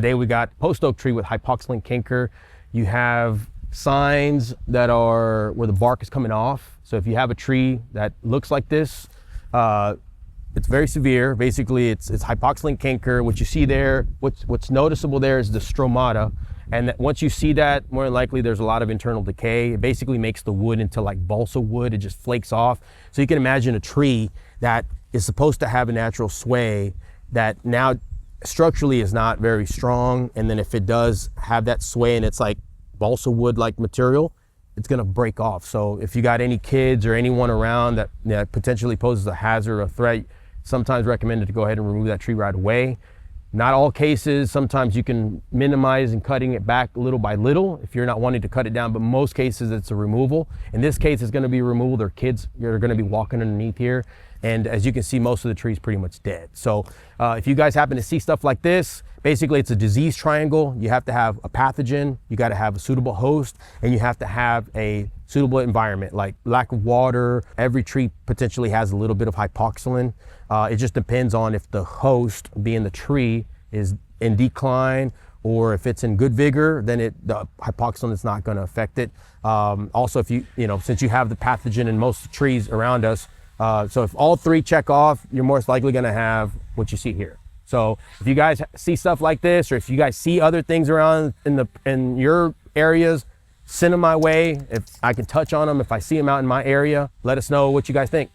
Today we got post oak tree with Hypoxylon Canker. You have signs that are where the bark is coming off. So if you have a tree that looks like this, it's very severe. Basically, it's Hypoxylon Canker. What you see there, what's noticeable there is the stromata. And that once you see that, more than likely there's a lot of internal decay. It basically makes the wood into like balsa wood. It just flakes off. So you can imagine a tree that is supposed to have a natural sway that now structurally is not very strong. And then if it does have that sway and it's like balsa wood like material, it's gonna break off. So if you got any kids or anyone around that potentially poses a hazard or a threat, sometimes recommended to go ahead and remove that tree right away. Not all cases, sometimes you can minimize and cutting it back little by little if you're not wanting to cut it down, but most cases it's a removal. In this case, it's gonna be removal. There are kids that are gonna be walking underneath here. And as you can see, most of the tree's pretty much dead. So if you guys happen to see stuff like this, basically it's a disease triangle. You have to have a pathogen, you gotta have a suitable host, and you have to have a suitable environment, like lack of water. Every tree potentially has a little bit of hypoxylon. It just depends on if the host, being the tree, is in decline, or if it's in good vigor, then the hypoxylon is not gonna affect it. Also, if since you have the pathogen in most trees around us, so if all three check off, you're most likely gonna have what you see here. So if you guys see stuff like this, or if you guys see other things around in your areas, send them my way. If I can touch on them, if I see them out in my area, let us know what you guys think.